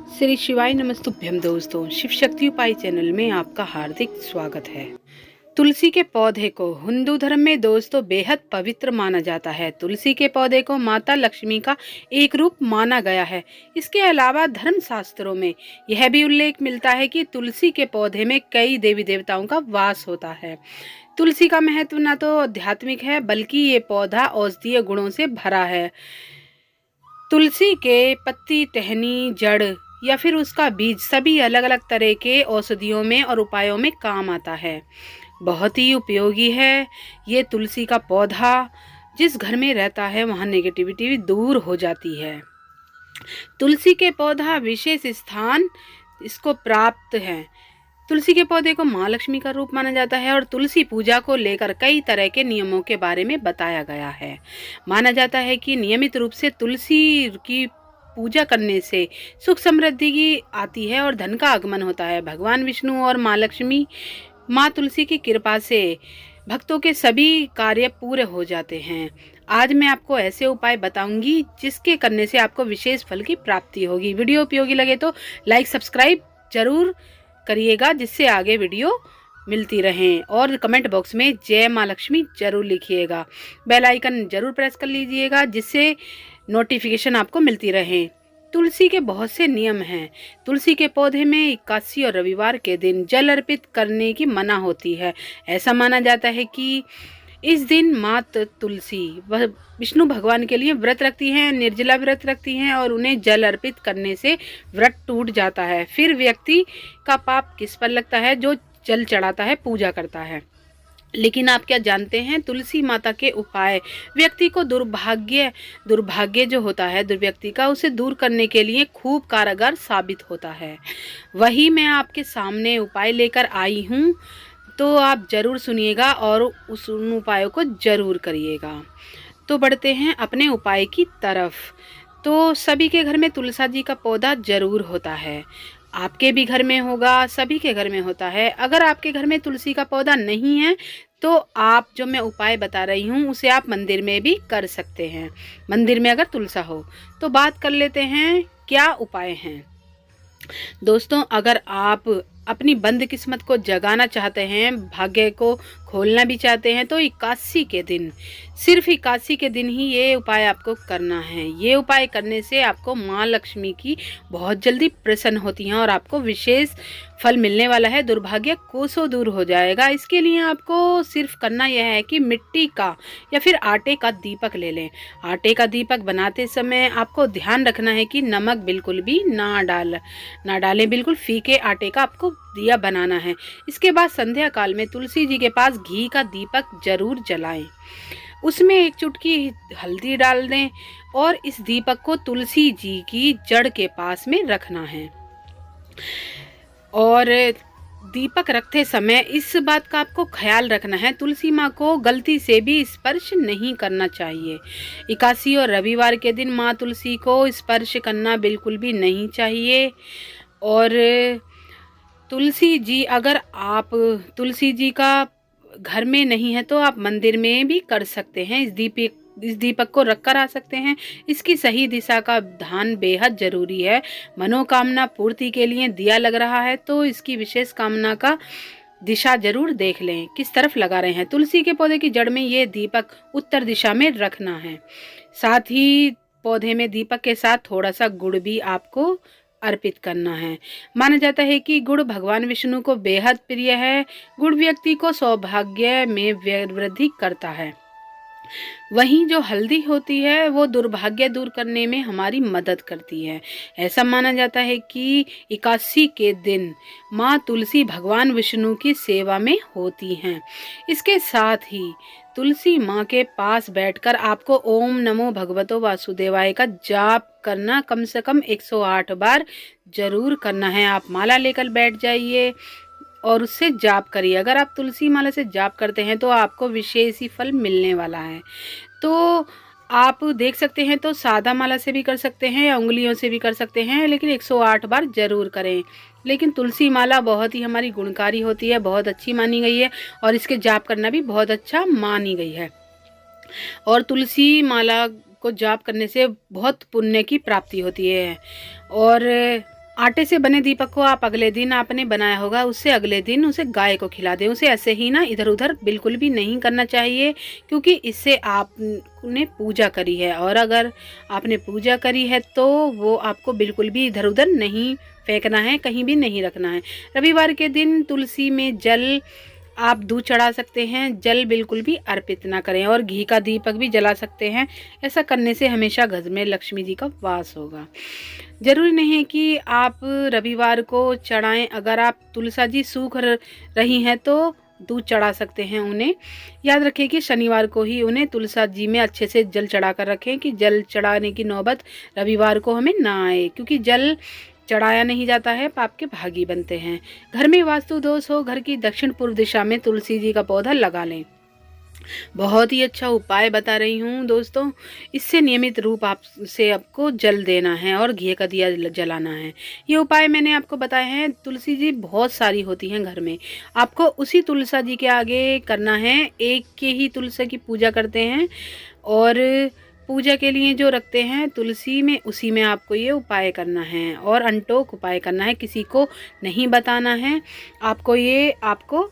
श्री शिवाय नमस्तुभ्यम दोस्तों, शिव शक्ति उपाय चैनल में आपका हार्दिक स्वागत है। तुलसी के पौधे को हिंदू धर्म में दोस्तों बेहद पवित्र माना जाता है। तुलसी के पौधे को माता लक्ष्मी का एक रूप माना गया है। इसके अलावा धर्म शास्त्रों में यह भी उल्लेख मिलता है कि तुलसी के पौधे में कई देवी देवताओं का वास होता है। तुलसी का महत्व न तो आध्यात्मिक है बल्कि ये पौधा औषधीय गुणों से भरा है। तुलसी के पत्ती, टहनी, जड़ या फिर उसका बीज सभी अलग अलग तरह के औषधियों में और उपायों में काम आता है। बहुत ही उपयोगी है ये तुलसी का पौधा। जिस घर में रहता है वहाँ नेगेटिविटी दूर हो जाती है। तुलसी के पौधा विशेष स्थान इसको प्राप्त है। तुलसी के पौधे को माँ लक्ष्मी का रूप माना जाता है और तुलसी पूजा को लेकर कई तरह के नियमों के बारे में बताया गया है। माना जाता है कि नियमित रूप से तुलसी की पूजा करने से सुख समृद्धि की आती है और धन का आगमन होता है। भगवान विष्णु और माँ लक्ष्मी, माँ तुलसी की कृपा से भक्तों के सभी कार्य पूरे हो जाते हैं। आज मैं आपको ऐसे उपाय बताऊंगी जिसके करने से आपको विशेष फल की प्राप्ति होगी। वीडियो उपयोगी लगे तो लाइक सब्सक्राइब जरूर करिएगा, जिससे आगे वीडियो मिलती रहें, और कमेंट बॉक्स में जय माँ लक्ष्मी जरूर लिखिएगा। बेल आइकन जरूर प्रेस कर लीजिएगा जिससे नोटिफिकेशन आपको मिलती रहे। तुलसी के बहुत से नियम हैं। तुलसी के पौधे में एकादशी और रविवार के दिन जल अर्पित करने की मना होती है। ऐसा माना जाता है कि इस दिन माता तुलसी वह विष्णु भगवान के लिए व्रत रखती हैं, निर्जला व्रत रखती हैं और उन्हें जल अर्पित करने से व्रत टूट जाता है। फिर व्यक्ति का पाप किस पर लगता है? जो जल चढ़ाता है, पूजा करता है। लेकिन आप क्या जानते हैं, तुलसी माता के उपाय व्यक्ति को दुर्भाग्य जो होता है व्यक्ति का, उसे दूर करने के लिए खूब कारगर साबित होता है। वही मैं आपके सामने उपाय लेकर आई हूँ, तो आप जरूर सुनिएगा और उन उपायों को जरूर करिएगा। तो बढ़ते हैं अपने उपाय की तरफ। तो सभी के घर में तुलसी जी का पौधा जरूर होता है। आपके भी घर में होगा, सभी के घर में होता है। अगर आपके घर में तुलसी का पौधा नहीं है तो आप जो मैं उपाय बता रही हूँ उसे आप मंदिर में भी कर सकते हैं। मंदिर में अगर तुलसा हो तो बात कर लेते हैं क्या उपाय हैं। दोस्तों, अगर आप अपनी बंद किस्मत को जगाना चाहते हैं, भाग्य को खोलना भी चाहते हैं, तो एकादशी के दिन, सिर्फ एकादशी के दिन ही ये उपाय आपको करना है। ये उपाय करने से आपको माँ लक्ष्मी की बहुत जल्दी प्रसन्न होती हैं और आपको विशेष फल मिलने वाला है। दुर्भाग्य कोसों दूर हो जाएगा। इसके लिए आपको सिर्फ करना यह है कि मिट्टी का या फिर आटे का दीपक ले लें। आटे का दीपक बनाते समय आपको ध्यान रखना है कि नमक बिल्कुल भी ना डालें। बिल्कुल फीके आटे का आपको दिया बनाना है। इसके बाद संध्या काल में तुलसी जी के पास घी का दीपक जरूर जलाएं। उसमें एक चुटकी हल्दी डाल दें और इस दीपक को तुलसी जी की जड़ के पास में रखना है। और दीपक रखते समय इस बात का आपको ख्याल रखना है, तुलसी माँ को गलती से भी स्पर्श नहीं करना चाहिए। एकादशी और रविवार के दिन माँ तुलसी को स्पर्श करना बिल्कुल भी नहीं चाहिए। और तुलसी जी, अगर आप तुलसी जी का घर में नहीं है तो आप मंदिर में भी कर सकते हैं। इस दीपक को रख कर आ सकते हैं। इसकी सही दिशा का ध्यान बेहद जरूरी है। मनोकामना पूर्ति के लिए दिया लग रहा है तो इसकी विशेष कामना का दिशा जरूर देख लें, किस तरफ लगा रहे हैं। तुलसी के पौधे की जड़ में ये दीपक उत्तर दिशा में रखना है। साथ ही पौधे में दीपक के साथ थोड़ा सा गुड़ भी आपको अर्पित करना है। माना जाता है कि गुड़ भगवान विष्णु को बेहद प्रिय है। गुड़ व्यक्ति को सौभाग्य में वृद्धि करता है। वहीं जो हल्दी होती है वो दुर्भाग्य दूर करने में हमारी मदद करती है। ऐसा माना जाता है कि एकादशी के दिन माँ तुलसी भगवान विष्णु की सेवा में होती हैं। इसके साथ ही तुलसी माँ के पास बैठकर आपको ओम नमो भगवतो वासुदेवाय का जाप करना कम से कम 108 बार जरूर करना है। आप माला लेकर बैठ जाइए और उससे जाप करिए। अगर आप तुलसी माला से जाप करते हैं तो आपको विशेष ही फल मिलने वाला है। तो आप देख सकते हैं, तो सादा माला से भी कर सकते हैं या उंगलियों से भी कर सकते हैं, लेकिन 108 बार जरूर करें। लेकिन तुलसी माला बहुत ही हमारी गुणकारी होती है, बहुत अच्छी मानी गई है और इसके जाप करना भी बहुत अच्छा मानी गई है। और तुलसी माला को जाप करने से बहुत पुण्य की प्राप्ति होती है। और आटे से बने दीपक को आप अगले दिन आपने बनाया होगा, उससे अगले दिन उसे गाय को खिला दें। उसे ऐसे ही ना इधर उधर बिल्कुल भी नहीं करना चाहिए, क्योंकि इससे आपने पूजा करी है, और अगर आपने पूजा करी है तो वो आपको बिल्कुल भी इधर उधर नहीं फेंकना है, कहीं भी नहीं रखना है। रविवार के दिन तुलसी में जल आप दूध चढ़ा सकते हैं, जल बिल्कुल भी अर्पित ना करें, और घी का दीपक भी जला सकते हैं। ऐसा करने से हमेशा घर में लक्ष्मी जी का वास होगा। जरूरी नहीं है कि आप रविवार को चढ़ाएं। अगर आप तुलसा जी सूख रही हैं तो दूध चढ़ा सकते हैं उन्हें। याद रखें कि शनिवार को ही उन्हें तुलसा जी में अच्छे से जल चढ़ा कर रखें, कि जल चढ़ाने की नौबत रविवार को हमें ना आए, क्योंकि जल चढ़ाया नहीं जाता है, पाप के भागी बनते हैं। घर में वास्तु दोष हो, घर की दक्षिण पूर्व दिशा में तुलसी जी का पौधा लगा लें। बहुत ही अच्छा उपाय बता रही हूँ दोस्तों। इससे नियमित रूप आपसे आपको जल देना है और घी का दिया जलाना है। ये उपाय मैंने आपको बताए हैं। तुलसी जी बहुत सारी होती हैं घर में, आपको उसी तुलसा जी के आगे करना है। एक के ही तुलसी की पूजा करते हैं, और पूजा के लिए जो रखते हैं तुलसी में, उसी में आपको ये उपाय करना है, और अनटोक उपाय करना है, किसी को नहीं बताना है। आपको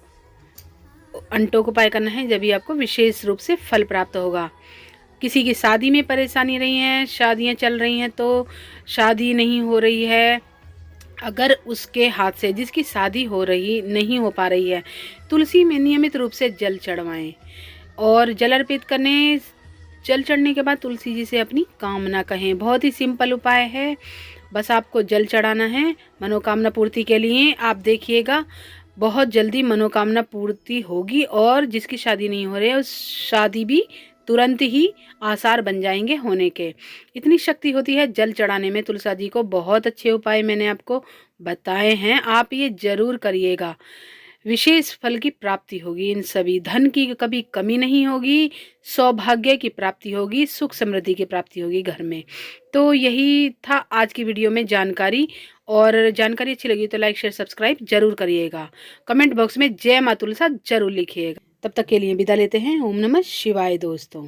अनटोक उपाय करना है, जब भी आपको विशेष रूप से फल प्राप्त होगा। किसी की शादी में परेशानी रही है, शादियां चल रही हैं तो शादी नहीं हो रही है, अगर उसके हाथ से जिसकी शादी नहीं हो पा रही है, तुलसी में नियमित रूप से जल चढ़वाएं, और जल अर्पित करने, जल चढ़ने के बाद तुलसी जी से अपनी कामना कहें। बहुत ही सिंपल उपाय है, बस आपको जल चढ़ाना है मनोकामना पूर्ति के लिए। आप देखिएगा बहुत जल्दी मनोकामना पूर्ति होगी, और जिसकी शादी नहीं हो रही है उस शादी भी तुरंत ही आसार बन जाएंगे होने के। इतनी शक्ति होती है जल चढ़ाने में तुलसा जी को। बहुत अच्छे उपाय मैंने आपको बताए हैं, आप ये जरूर करिएगा। विशेष फल की प्राप्ति होगी, इन सभी धन की कभी कमी नहीं होगी, सौभाग्य की प्राप्ति होगी, सुख समृद्धि की प्राप्ति होगी घर में। तो यही था आज की वीडियो में जानकारी, और जानकारी अच्छी लगी तो लाइक शेयर सब्सक्राइब जरूर करिएगा। कमेंट बॉक्स में जय मां तुलसा जरूर लिखिएगा। तब तक के लिए विदा लेते हैं। ओम नमः शिवाय दोस्तों।